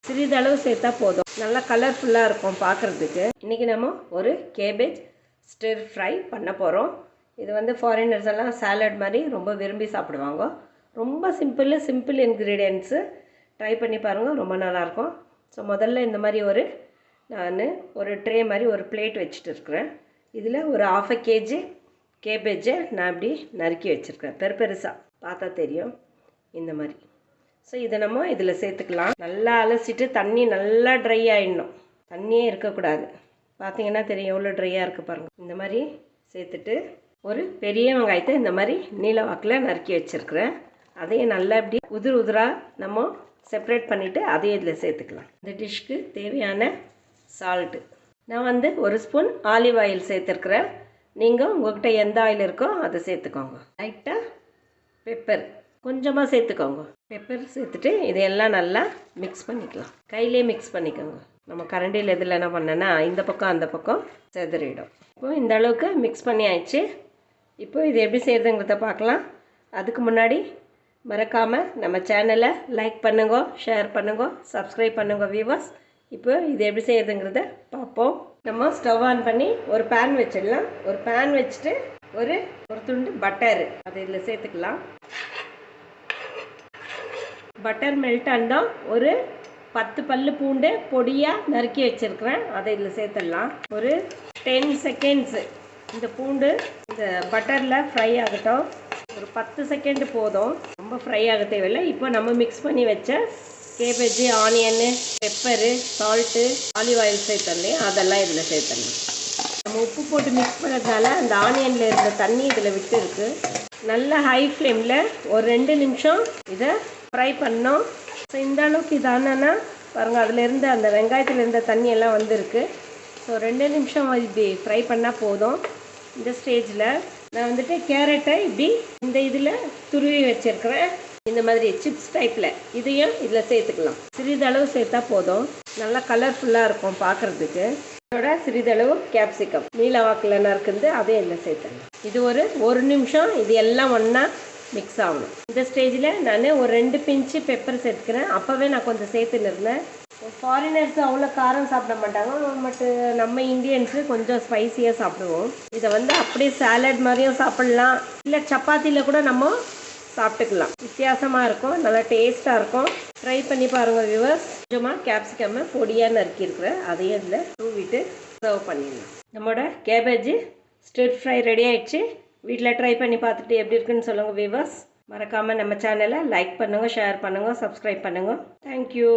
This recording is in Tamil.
சிறிதளவு சேர்த்தா போதும். நல்லா கலர்ஃபுல்லாக இருக்கும் பார்க்குறதுக்கு. இன்றைக்கி நம்ம ஒரு கேபேஜ் ஸ்டிர் ஃப்ரை பண்ண போகிறோம். இது வந்து ஃபாரினர்ஸ் எல்லாம் சாலட் மாதிரி ரொம்ப விரும்பி சாப்பிடுவாங்க. ரொம்ப சிம்பிள் இன்க்ரீடியன்ட்ஸு. ட்ரை பண்ணி பாருங்கள், ரொம்ப நல்லாயிருக்கும். ஸோ முதல்ல இந்த மாதிரி நான் ஒரு ட்ரே மாதிரி ஒரு பிளேட் வச்சுட்டு இருக்கிறேன். இதில் ஒரு 1/2 kg கேபேஜை நான் இப்படி நறுக்கி வச்சுருக்கேன். பெருசாக பார்த்தா தெரியும் இந்த மாதிரி. ஸோ இதை நம்ம இதில் சேர்த்துக்கலாம். நல்லா அலசிட்டு தண்ணி நல்லா ட்ரை ஆகிடணும், தண்ணியே இருக்கக்கூடாது. பார்த்தீங்கன்னா தெரியும் எவ்வளோ ட்ரையாக இருக்குது பாருங்கள். இந்த மாதிரி சேர்த்துட்டு ஒரு பெரிய வெங்காயத்தை இந்த மாதிரி நீல வாக்கில் நறுக்கி வச்சுருக்கிறேன். அதையும் நல்லா இப்படி உதிராக நம்ம செப்ரேட் பண்ணிவிட்டு அதையும் இதில் சேர்த்துக்கலாம். இந்த டிஷ்க்கு தேவையான சால்ட்டு நான் வந்து 1 ஸ்பூன் ஆலிவ் ஆயில் சேர்த்துருக்குறேன். நீங்கள் உங்கள்கிட்ட எந்த ஆயில் இருக்கோ அதை சேர்த்துக்கோங்க. லைட்டாக பெப்பர் கொஞ்சமாக சேர்த்துக்கோங்க. பெப்பர் சேர்த்துட்டு இதையெல்லாம் நல்லா மிக்ஸ் பண்ணிக்கலாம். கையிலே மிக்ஸ் பண்ணிக்கோங்க. நம்ம கரண்டியில் இதில் என்ன பண்ணேன்னா இந்த பக்கம் அந்த பக்கம் செதறிடும். இப்போது இந்த அளவுக்கு மிக்ஸ் பண்ணி ஆயிடுச்சு. இப்போ இது எப்படி செய்கிறதுங்கிறத பார்க்கலாம். அதுக்கு முன்னாடி மறக்காமல் நம்ம சேனலை லைக் பண்ணுங்க, ஷேர் பண்ணுங்க, சப்ஸ்கிரைப் பண்ணுங்க வியூவர்ஸ். இப்போ இது எப்படி செய்கிறதுங்கிறத பார்ப்போம். நம்ம ஸ்டவ் ஆன் பண்ணி ஒரு பேன் வச்சிடலாம். ஒரு பேன் வச்சுட்டு ஒரு துண்டு பட்டர் அதை இதில் சேர்த்துக்கலாம். பட்டர் மெல்ட் ஆனதும் ஒரு 10 பல்லு பூண்டு பொடியாக நறுக்கி வச்சுருக்கிறேன், அதை இதில் சேர்த்துடலாம். ஒரு 10 செகண்ட்ஸு இந்த பூண்டு இந்த பட்டரில் ஃப்ரை ஆகட்டும். ஒரு 10 செகண்ட் போதும், ரொம்ப ஃப்ரை ஆக தேவையில்லை. இப்போ நம்ம மிக்ஸ் பண்ணி வச்ச cabbage, onion, pepper, salt, olive oil சேர்த்தோம், அதெல்லாம் இதில் சேர்த்துடலாம். நம்ம உப்பு போட்டு மிக்ஸ் பண்ணுறதுனால அந்த ஆனியனில் இருந்த தண்ணி இதில் விட்டு இருக்குது. நல்லா ஹை ஃப்ளேமில் ஒரு 2 நிமிஷம் இதை ஃப்ரை பண்ணோம். ஸோ இந்த அளவுக்கு இதானா பாருங்கள், அதில் இருந்த அந்த வெங்காயத்தில் இருந்த தண்ணியெல்லாம் வந்திருக்கு. ஸோ 2 நிமிஷம் இப்படி ஃப்ரை பண்ணால் போதும். இந்த ஸ்டேஜில் நான் வந்துட்டு கேரட்டை இப்படி இந்த இதில் துருவி வச்சுருக்கிறேன். இந்த மாதிரி சிப்ஸ் டைப்பில் இதையும் இதில் சேர்த்துக்கலாம். சிறிதளவு சேர்த்தா போதும், நல்லா கலர்ஃபுல்லாக இருக்கும் பார்க்குறதுக்கு. இதோட சிறிதளவு கேப்சிகம் நீல வாக்கில் நறுக்குது, அதையும் இதில் சேர்த்துக்கலாம். இது ஒரு நிமிஷம் இது எல்லாம் ஒன்றா மிக்ஸ் ஆகணும். இந்த ஸ்டேஜில் நான் ஒரு 2 பிஞ்சு பெப்பர் சேர்த்துக்கிறேன். அப்போவே நான் கொஞ்சம் சேர்த்துன்னு இருந்தேன். ஃபாரினர்ஸ் அவ்வளோ காரம் சாப்பிட மாட்டாங்க, பட் நம்ம இந்தியன்ஸு கொஞ்சம் ஸ்பைஸியாக சாப்பிடுவோம். இதை வந்து அப்படியே சாலட் மாதிரியும் சாப்பிட்லாம், இல்லை சப்பாத்தியில் கூட நம்ம சாப்பிட்டுக்கலாம். வித்தியாசமாக இருக்கும், நல்லா டேஸ்ட்டாக இருக்கும். ட்ரை பண்ணி பாருங்கள் வியூவர்ஸ். கொஞ்சமாக கேப்சிகம்மை பொடியாக நறுக்கியிருக்கிறேன், அதையும் இதில் தூவிட்டு சர்வ் பண்ணிடலாம். நம்மளோட கேபேஜ் ஸ்டிர் ஃப்ரை ரெடி ஆகிடுச்சு. வீட்டில் ட்ரை பண்ணி பார்த்துட்டு எப்படி இருக்குன்னு சொல்லுங்கள் வியூவர்ஸ். மறக்காமல் நம்ம சேனலை லைக் பண்ணுங்கள், ஷேர் பண்ணுங்கள், சப்ஸ்கிரைப் பண்ணுங்கள். தேங்க்யூ.